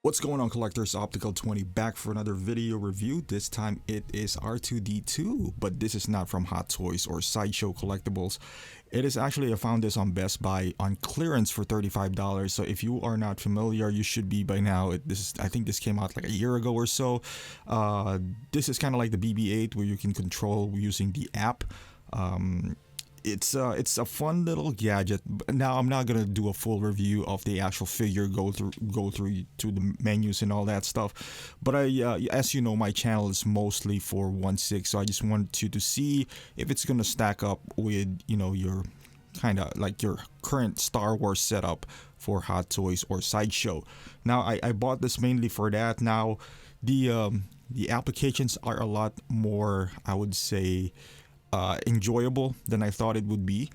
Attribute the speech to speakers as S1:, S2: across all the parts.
S1: What's going on, collectors? Optical 20 back for another video review. This time it is R2 D2, but this is not from Hot Toys or Sideshow Collectibles. It is actually, I found this on Best Buy on clearance for $35. So if you are not familiar, you should be by now. I think this came out like a year ago or so. This is kind of like the BB-8 where you can control using the app. It's a fun little gadget. Now I'm not gonna do a full review of the actual figure, go through to the menus and all that stuff. But as you know, my channel is mostly for 1/6, so I just wanted you to see if it's gonna stack up with your kind of like your current Star Wars setup for Hot Toys or Sideshow. Now I bought this mainly for that. Now the applications are a lot more, I would say, enjoyable than I thought it would be.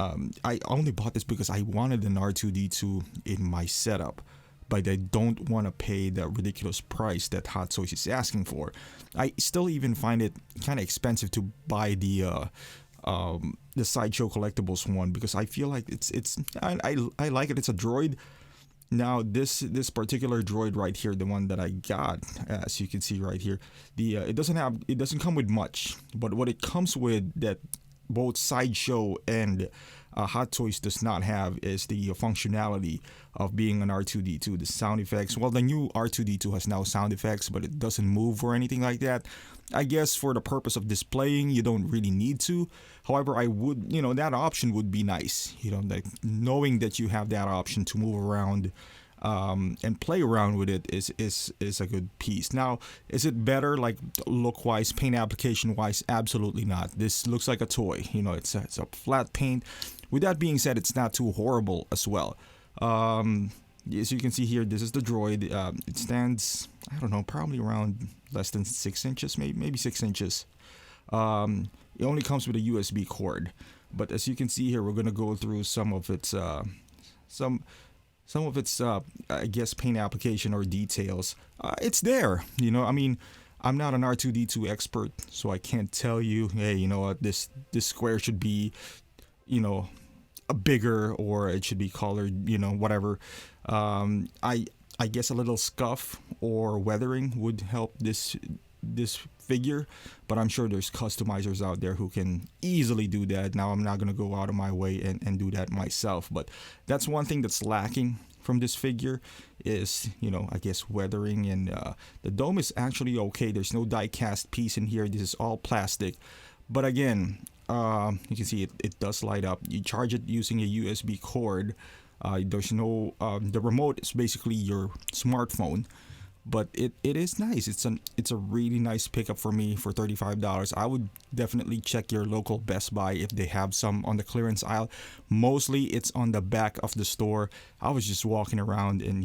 S1: I only bought this because I wanted an R2D2 in my setup, but I don't want to pay the ridiculous price that Hot Toys is asking for. I still even find it kind of expensive to buy the Sideshow Collectibles one, because I feel like I like it. It's a droid. Now this particular droid right here, the one that I got, as you can see right here, it doesn't come with much, but what it comes with that both Sideshow and Hot Toys does not have is the functionality of being an R2D2. The sound effects. Well, the new R2D2 has now sound effects, but it doesn't move or anything like that. I guess for the purpose of displaying, you don't really need to. However, I would, that option would be nice. Like knowing that you have that option to move around and play around with it is a good piece. Now, is it better like look wise, paint application wise? Absolutely not. This looks like a toy. It's a flat paint. With that being said, it's not too horrible as well. As you can see here, this is the droid. It stands, I don't know, probably around less than 6 inches, maybe 6 inches. It only comes with a USB cord, but as you can see here, we're gonna go through some of its I guess paint application or details. It's there. I mean, I'm not an R2D2 expert, so I can't tell you, hey, you know what, this square should be, a bigger, or it should be colored, whatever. I guess a little scuff or weathering would help this figure, but I'm sure there's customizers out there who can easily do that. Now, I'm not gonna go out of my way and do that myself, but that's one thing that's lacking from this figure is, I guess weathering, and the dome is actually okay. There's no die cast piece in here. This is all plastic, but again, you can see it does light up. You charge it using a USB cord. There's no the remote is basically your smartphone, but it is nice. It's a really nice pickup for me for $35. I would definitely check your local Best Buy if they have some on the clearance aisle. Mostly it's on the back of the store. I was just walking around and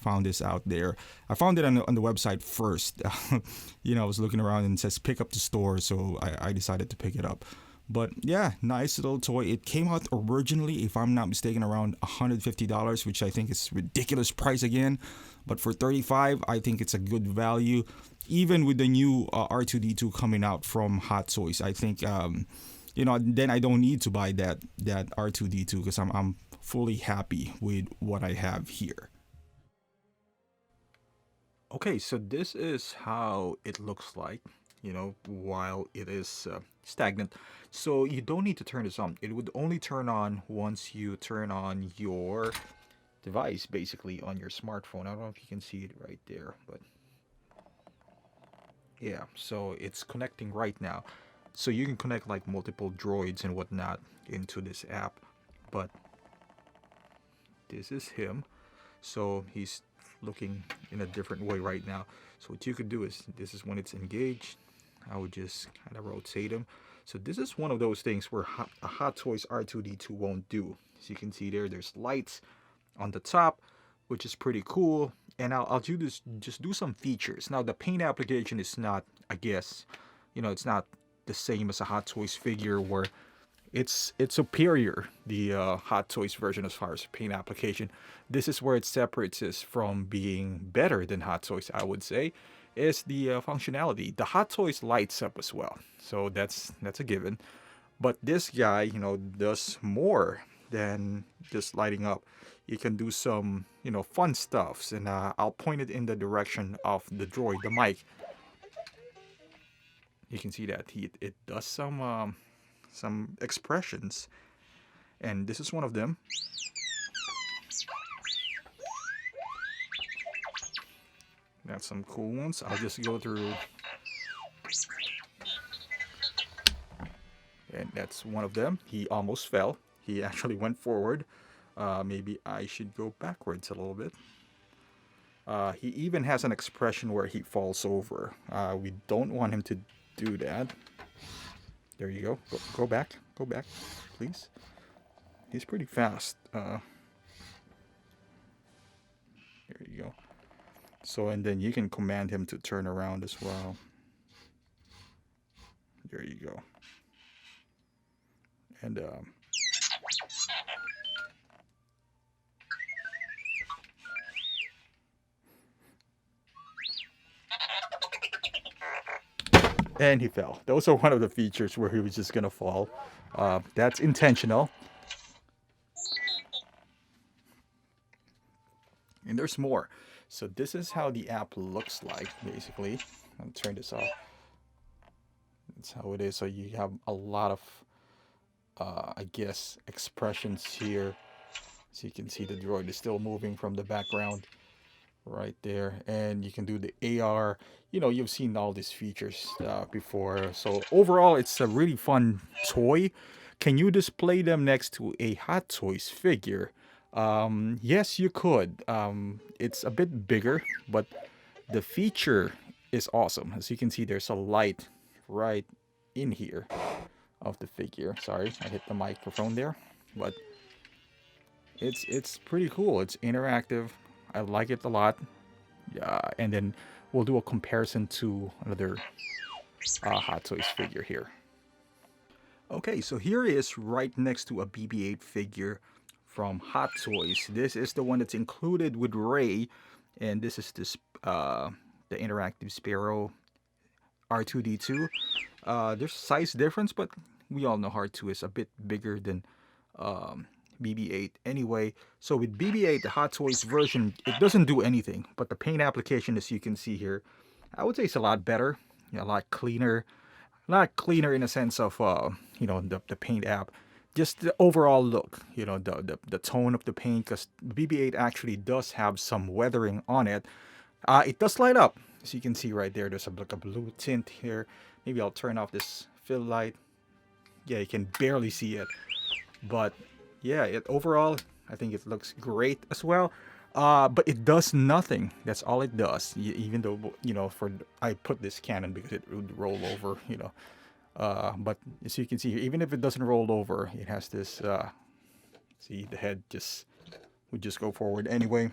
S1: found this out there. I found it on the website first. I was looking around and it says pick up the store, so I decided to pick it up. But yeah, nice little toy. It came out originally, if I'm not mistaken, around $150, which I think is ridiculous price again. But for $35, I think it's a good value. Even with the new R2D2 coming out from Hot Toys, I think then I don't need to buy that R2D2 because I'm fully happy with what I have here. Okay, so this is how it looks like, while it is stagnant. So you don't need to turn this on. It would only turn on once you turn on your device, basically on your smartphone. I don't know if you can see it right there, but yeah, so it's connecting right now. So you can connect like multiple droids and whatnot into this app, but this is him. So he's looking in a different way right now. So what you could do is, this is when it's engaged. I would just kind of rotate him. So this is one of those things where a Hot Toys R2D2 won't do. As you can see there's lights on the top, which is pretty cool. And I'll do this, just do some features. Now the paint application is not, I guess, it's not the same as a Hot Toys figure where it's superior, the Hot Toys version, as far as paint application. This is where it separates us from being better than Hot Toys, I would say, is the functionality. The Hot Toys lights up as well, so that's a given. But this guy, does more than just lighting up. You can do some, fun stuffs, and I'll point it in the direction of the droid, the mic. You can see that it does some expressions, and this is one of them. That's some cool ones. I'll just go through, and that's one of them. He almost fell. He actually went forward. Maybe I should go backwards a little bit. He even has an expression where he falls over. We don't want him to do that. There you go. Go back, please. He's pretty fast. There you go. So, and then you can command him to turn around as well. There you go. And and he fell. Those are one of the features where he was just gonna fall. That's intentional. And there's more. So this is how the app looks like, basically. I'll turn this off. That's how it is. So you have a lot of, I guess, expressions here. So you can see the droid is still moving from the background right there. And you can do the AR. You've seen all these features before. So overall, it's a really fun toy. Can you display them next to a Hot Toys figure? Yes, you could. It's a bit bigger, but the feature is awesome. As you can see, there's a light right in here of the figure. Sorry, I hit the microphone there, but it's pretty cool. It's interactive. I like it a lot. And then we'll do a comparison to another Hot Toys figure here. Okay, so here is right next to a BB-8 figure from Hot Toys. This is the one that's included with Rey, and this is this the interactive Sphero R2 D2. There's size difference, but we all know R2 is a bit bigger than BB-8 anyway. So with BB-8, the Hot Toys version, it doesn't do anything, but the paint application, as you can see here, I would say it's a lot better, a lot cleaner. Not cleaner in a sense of the paint app, just the overall look, the tone of the paint, because BB-8 actually does have some weathering on it. It does light up, as you can see right there. There's like a blue tint here. Maybe I'll turn off this fill light. Yeah, you can barely see it, but yeah, overall I think it looks great as well. But it does nothing. That's all it does. Even though, I put this cannon because it would roll over, but as you can see here, even if it doesn't roll over, it has this, see, the head would just go forward anyway.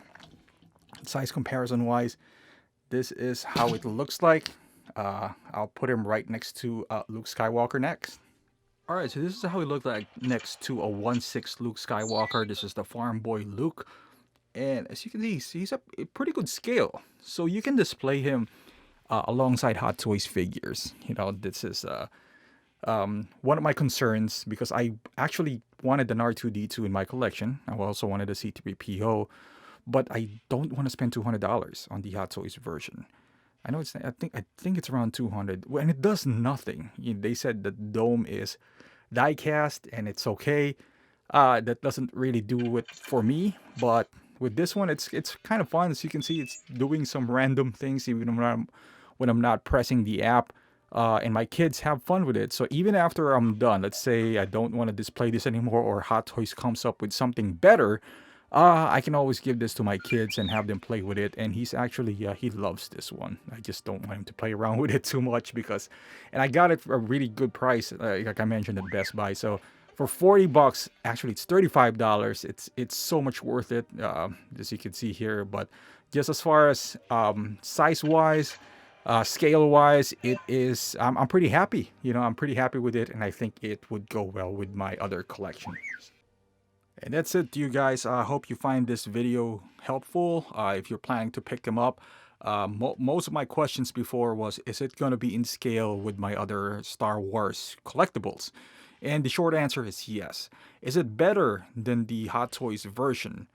S1: Size comparison wise, this is how it looks like. I'll put him right next to Luke Skywalker next. Alright, so this is how he looked like next to a 1/6 Luke Skywalker. This is the farm boy Luke. And as you can see, he's a pretty good scale. So you can display him alongside Hot Toys figures. This is one of my concerns, because I actually wanted an R2D2 in my collection. I also wanted a C3PO, but I don't want to spend $200 on the Hot Toys version. I know I think it's around 200, and it does nothing. They said the dome is die cast and it's okay. That doesn't really do it for me, but with this one, it's kind of fun. As you can see, it's doing some random things even when I'm not pressing the app, and my kids have fun with it. So even after I'm done, let's say I don't want to display this anymore, or Hot Toys comes up with something better, I can always give this to my kids and have them play with it. And he's actually, he loves this one. I just don't want him to play around with it too much, and I got it for a really good price, like I mentioned, at Best Buy. So for $40, actually it's $35. It's so much worth it, as you can see here. But just as far as size wise,
S2: Scale wise, it is, I'm pretty happy. I'm pretty happy with it, and I think it would go well with my other collection. And that's it, you guys. I hope you find this video helpful. If you're planning to pick them up, most of my questions before was, is it going to be in scale with my other Star Wars collectibles? And the short answer is yes. Is it better than the Hot Toys version?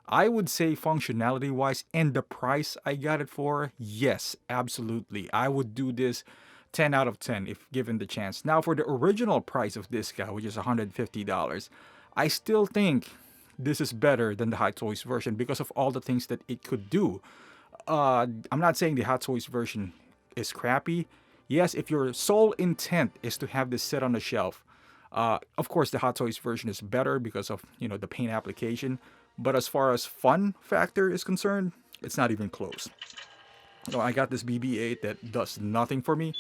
S2: I would say functionality wise and the price I got it for, yes, absolutely. I would do this 10 out of 10 if given the chance. Now, for the original price of this guy, which is $150, I still think this is better than the Hot Toys version because of all the things that it could do. I'm not saying the Hot Toys version is crappy. Yes, if your sole intent is to have this set on the shelf, of course the Hot Toys version is better because of the paint application. But as far as fun factor is concerned, it's not even close. I got this BB-8 that does nothing for me,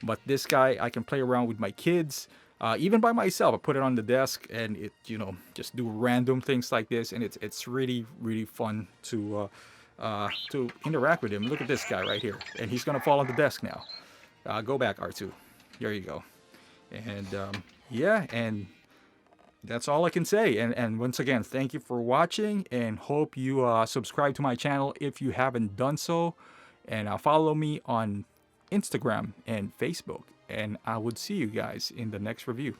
S2: but this guy I can play around with my kids, even by myself. I put it on the desk and it just do random things like this, and it's really really fun to interact with him. Look at this guy right here, and he's gonna fall on the desk now. Go back, R2. There you go. And yeah, and that's all I can say. And once again, thank you for watching, and hope you subscribe to my channel if you haven't done so, and follow me on Instagram and Facebook. And I would see you guys in the next review.